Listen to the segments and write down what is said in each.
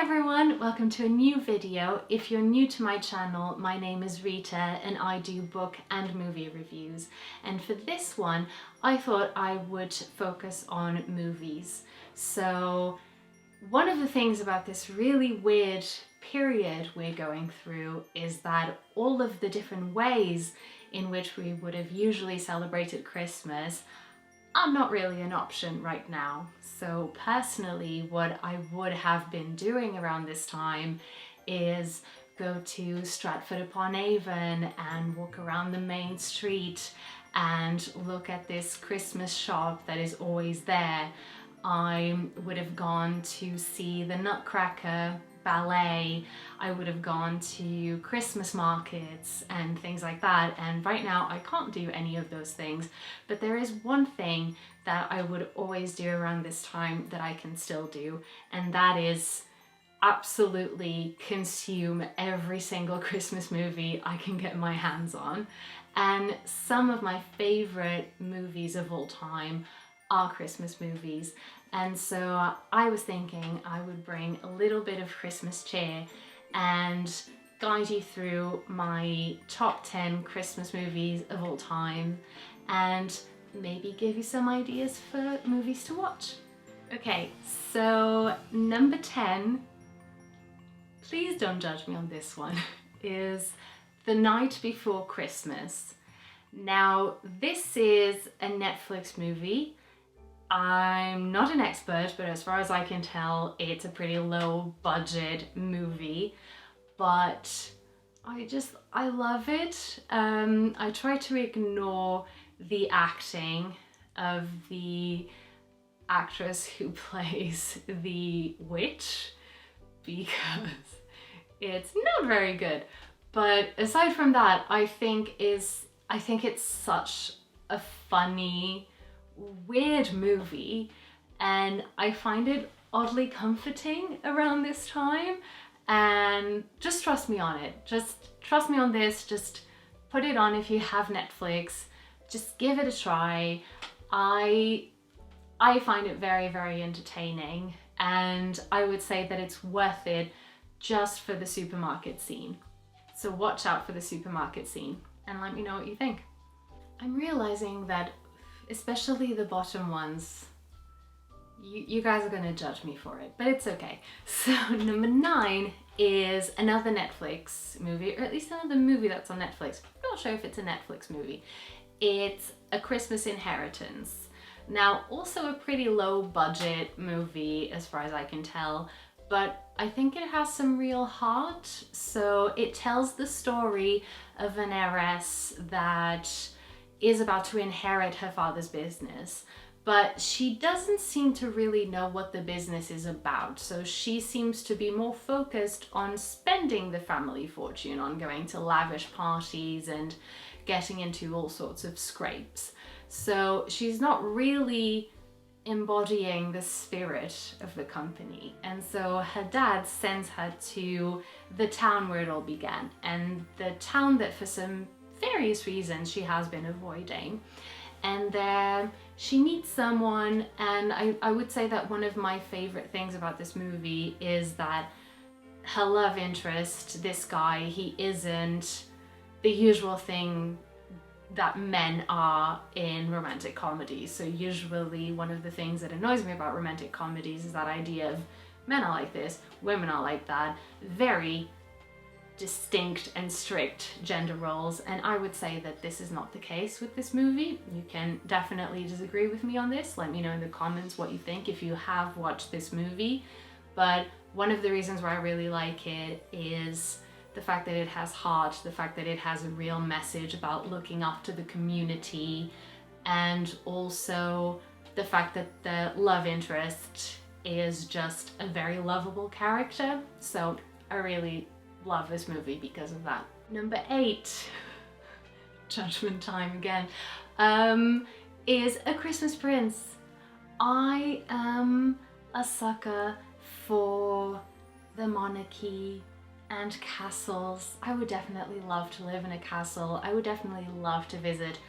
everyone, welcome to a new video. If you're new to my channel, my name is Rita and I do book and movie reviews. And for this one, I thought I would focus on movies. So one of the things about this really weird period we're going through is that all of the different ways in which we would have usually celebrated Christmas are not really an option right now. So personally, what I would have been doing around this time is go to Stratford-upon-Avon and walk around the main street and look at this Christmas shop that is always there. I would have gone to see the Nutcracker ballet, I would have gone to Christmas markets and things like that, and right now I can't do any of those things, but there is one thing that I would always do around this time that I can still do, and that is absolutely consume every single Christmas movie I can get my hands on. And some of my favorite movies of all time are Christmas movies, and so I was thinking I would bring a little bit of Christmas cheer and guide you through my top 10 Christmas movies of all time and maybe give you some ideas for movies to watch. Okay, so number 10, please don't judge me on this one, is The Night Before Christmas. Now, this is a Netflix movie. I'm not an expert, but as far as I can tell, it's a pretty low budget movie, but I love it. I try to ignore the acting of the actress who plays the witch because it's not very good. But aside from that, I think it's such a funny, weird movie, and I find it oddly comforting around this time, and just trust me on it. Just trust me on this. Just put it on if you have Netflix. Just give it a try. I find it very, very entertaining, and I would say that it's worth it just for the supermarket scene. So watch out for the supermarket scene and let me know what you think. I'm realizing that especially the bottom ones, you guys are gonna judge me for it, but it's okay. So number 9 is another Netflix movie, or at least another movie that's on Netflix. I'm not sure if it's a Netflix movie. It's A Christmas Inheritance. Now, also a pretty low budget movie as far as I can tell, but I think it has some real heart. So it tells the story of an heiress that is about to inherit her father's business, but she doesn't seem to really know what the business is about. So she seems to be more focused on spending the family fortune, on going to lavish parties and getting into all sorts of scrapes. So she's not really embodying the spirit of the company. And so her dad sends her to the town where it all began, and the town that for some various reasons she has been avoiding. And there she meets someone, and I would say that one of my favorite things about this movie is that her love interest, this guy, he isn't the usual thing that men are in romantic comedies. So usually one of the things that annoys me about romantic comedies is that idea of men are like this, women are like that, very distinct and strict gender roles, and I would say that this is not the case with this movie. You can definitely disagree with me on this. Let me know in the comments what you think if you have watched this movie. But one of the reasons why I really like it is the fact that it has heart, the fact that it has a real message about looking after the community, and also the fact that the love interest is just a very lovable character. So I really love this movie because of that. Number 8, judgment time again, is A Christmas Prince. I am a sucker for the monarchy and castles. I would definitely love to live in a castle. I would definitely love to visit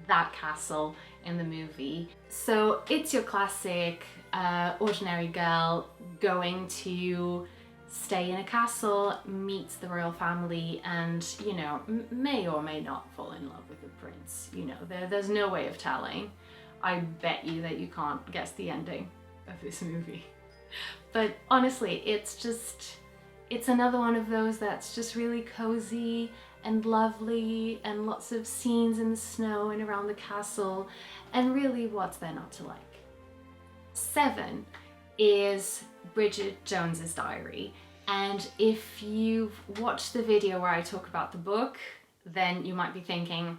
that castle in the movie. So it's your classic ordinary girl going to stay in a castle, meets the royal family, and, you know, may or may not fall in love with the prince. You know, there's no way of telling. I bet you that you can't guess the ending of this movie. But honestly, it's another one of those that's just really cozy and lovely, and lots of scenes in the snow and around the castle, and really, what's there not to like? 7 is Bridget Jones's Diary. And if you've watched the video where I talk about the book, then you might be thinking,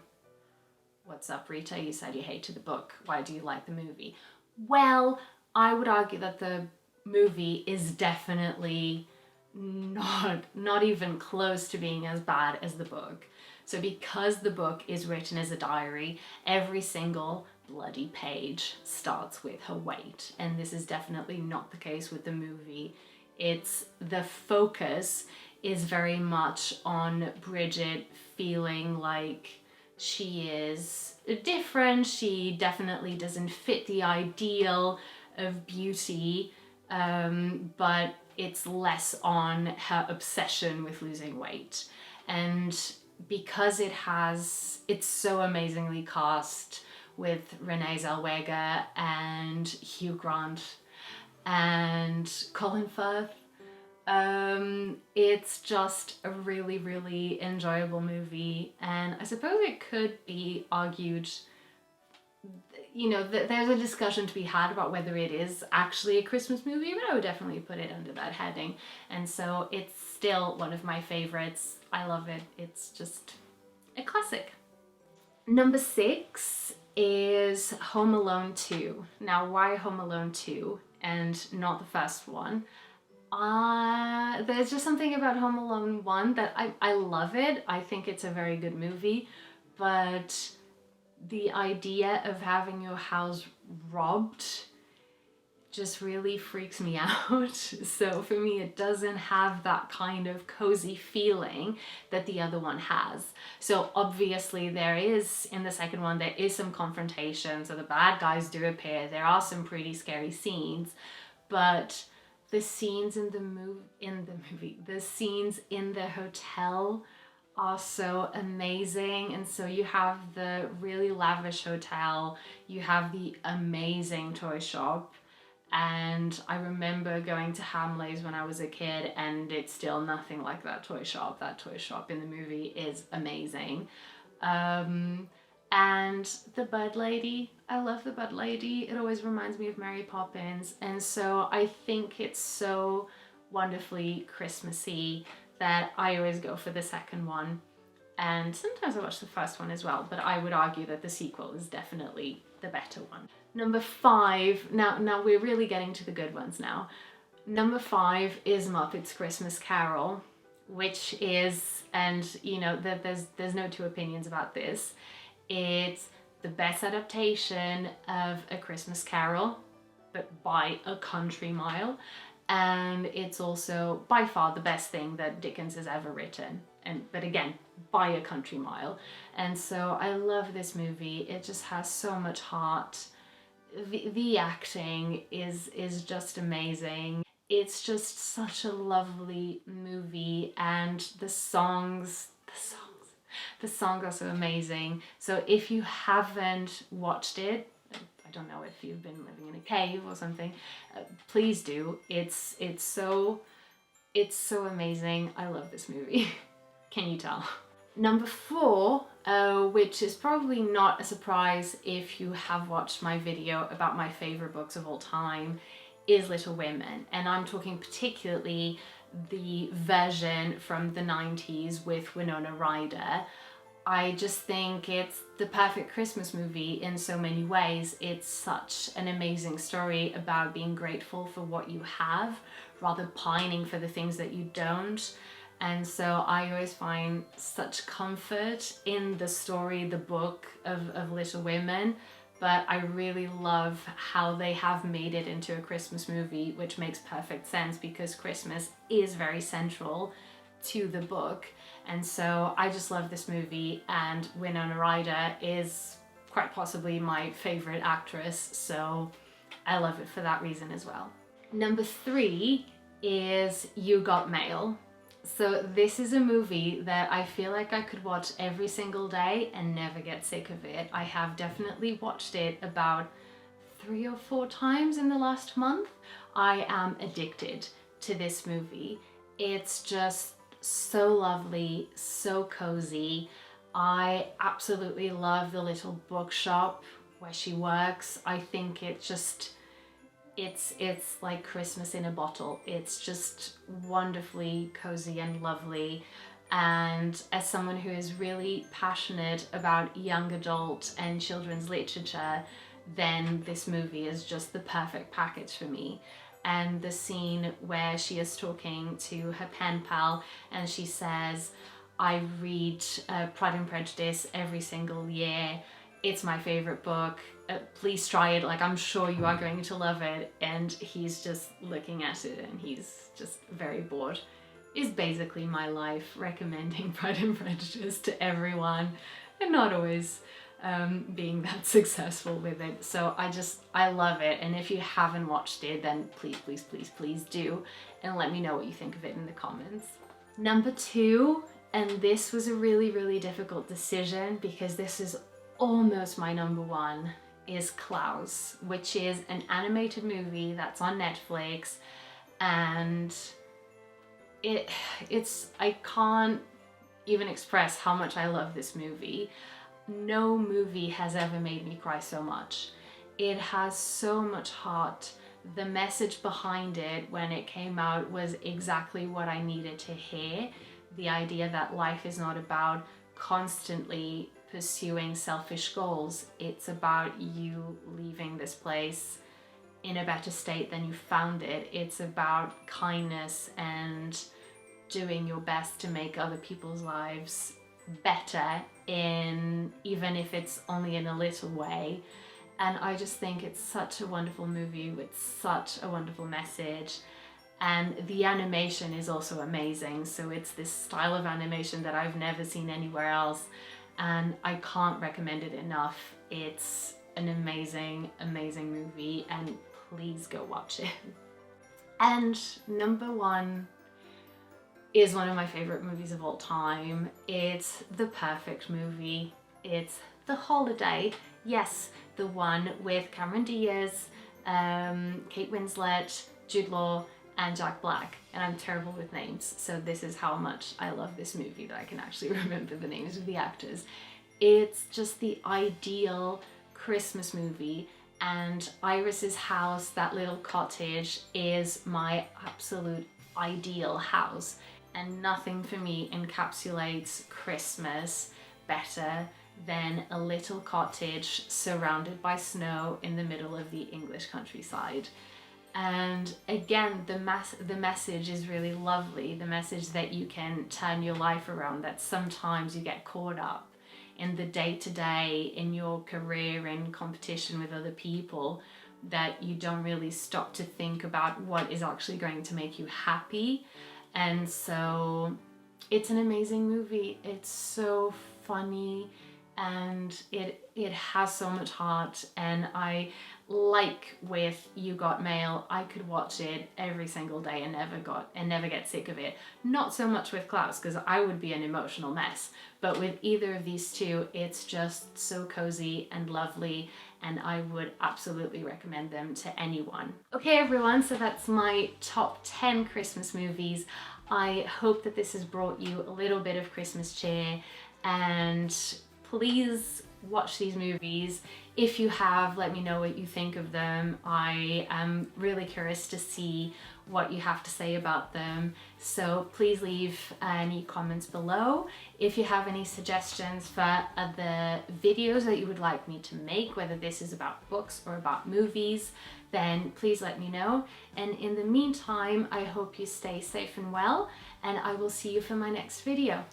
what's up, Rita? You said you hated the book. Why do you like the movie? Well, I would argue that the movie is definitely not even close to being as bad as the book. So because the book is written as a diary, every single bloody page starts with her weight, and this is definitely not the case with the movie. The focus is very much on Bridget feeling like she is different. She definitely doesn't fit the ideal of beauty, but it's less on her obsession with losing weight. And because it's so amazingly cast with Renee Zellweger and Hugh Grant and Colin Firth, it's just a really, really enjoyable movie. And I suppose it could be argued, you know, there's a discussion to be had about whether it is actually a Christmas movie, but I would definitely put it under that heading. And so it's still one of my favorites. I love it. It's just a classic. Number 6 is Home Alone 2. Now, why Home Alone 2 and not the first one? There's just something about Home Alone 1 that I love it. I think it's a very good movie, but the idea of having your house robbed just really freaks me out. So for me, it doesn't have that kind of cozy feeling that the other one has. So obviously there is, in the second one, there is some confrontation. So the bad guys do appear. There are some pretty scary scenes, but the scenes in the scenes in the hotel are so amazing. And so you have the really lavish hotel, you have the amazing toy shop, and I remember going to Hamleys when I was a kid, and it's still nothing like that toy shop. That toy shop in the movie is amazing. And the Bird Lady, I love the Bird Lady. It always reminds me of Mary Poppins. And so I think it's so wonderfully Christmassy that I always go for the second one. And sometimes I watch the first one as well, but I would argue that the sequel is definitely the better one. Number 5, now we're really getting to the good ones now. Number 5 is Muppet's Christmas Carol, which is, and you know, there's no two opinions about this, it's the best adaptation of A Christmas Carol, but by a country mile. And it's also by far the best thing that Dickens has ever written. But again, by a country mile. And so I love this movie. It just has so much heart. The acting is just amazing. It's just such a lovely movie, and the songs are so amazing. So if you haven't watched it, I don't know if you've been living in a cave or something, please do. It's so amazing. I love this movie. Can you tell? Number 4, which is probably not a surprise if you have watched my video about my favorite books of all time, is Little Women. And I'm talking particularly the version from the 90s with Winona Ryder. I just think it's the perfect Christmas movie in so many ways. It's such an amazing story about being grateful for what you have rather pining for the things that you don't. And so I always find such comfort in the story, the book of Little Women, but I really love how they have made it into a Christmas movie, which makes perfect sense because Christmas is very central to the book. And so I just love this movie, and Winona Ryder is quite possibly my favorite actress, so I love it for that reason as well. Number 3 is You Got Mail. So this is a movie that I feel like I could watch every single day and never get sick of it. I have definitely watched it about 3 or 4 times in the last month. I am addicted to this movie. It's just so lovely, so cozy. I absolutely love the little bookshop where she works. I think it's like Christmas in a bottle. It's just wonderfully cozy and lovely. And as someone who is really passionate about young adult and children's literature, then this movie is just the perfect package for me. And the scene where she is talking to her pen pal and she says, I read Pride and Prejudice every single year. It's my favorite book. Please try it. Like, I'm sure you are going to love it. And he's just looking at it and he's just very bored. Is basically my life, recommending Pride and Prejudice to everyone and not always being that successful with it. So I love it. And if you haven't watched it, then please do. And let me know what you think of it in the comments. Number 2, and this was a really difficult decision because this is almost my number 1, is Klaus, which is an animated movie that's on Netflix. And I can't even express how much I love this movie. No movie has ever made me cry so much. It has so much heart. The message behind it when it came out was exactly what I needed to hear. The idea that life is not about constantly pursuing selfish goals. It's about you leaving this place in a better state than you found it. It's about kindness and doing your best to make other people's lives better, even if it's only in a little way. And I just think it's such a wonderful movie with such a wonderful message. And the animation is also amazing. So it's this style of animation that I've never seen anywhere else. And I can't recommend it enough. It's an amazing movie, and please go watch it. And number 1 is one of my favorite movies of all time. It's the perfect movie. It's The Holiday. Yes, the one with Cameron Diaz, Kate Winslet, Jude Law, and Jack Black. And I'm terrible with names, so this is how much I love this movie that I can actually remember the names of the actors. It's just the ideal Christmas movie, and Iris's house, that little cottage, is my absolute ideal house. And nothing for me encapsulates Christmas better than a little cottage surrounded by snow in the middle of the English countryside. And again, the message is really lovely. The message that you can turn your life around, that sometimes you get caught up in the day-to-day, in your career, in competition with other people, that you don't really stop to think about what is actually going to make you happy. And so it's an amazing movie. It's so funny and it has so much heart. And I, like with You Got Mail, I could watch it every single day and never get sick of it. Not so much with Klaus, because I would be an emotional mess, but with either of these two, it's just so cozy and lovely, and I would absolutely recommend them to anyone. Okay everyone, so that's my top 10 Christmas movies. I hope that this has brought you a little bit of Christmas cheer, and please watch these movies. If you have, let me know what you think of them. I am really curious to see what you have to say about them. So please leave any comments below. If you have any suggestions for other videos that you would like me to make, whether this is about books or about movies, then please let me know. And in the meantime, I hope you stay safe and well, and I will see you for my next video.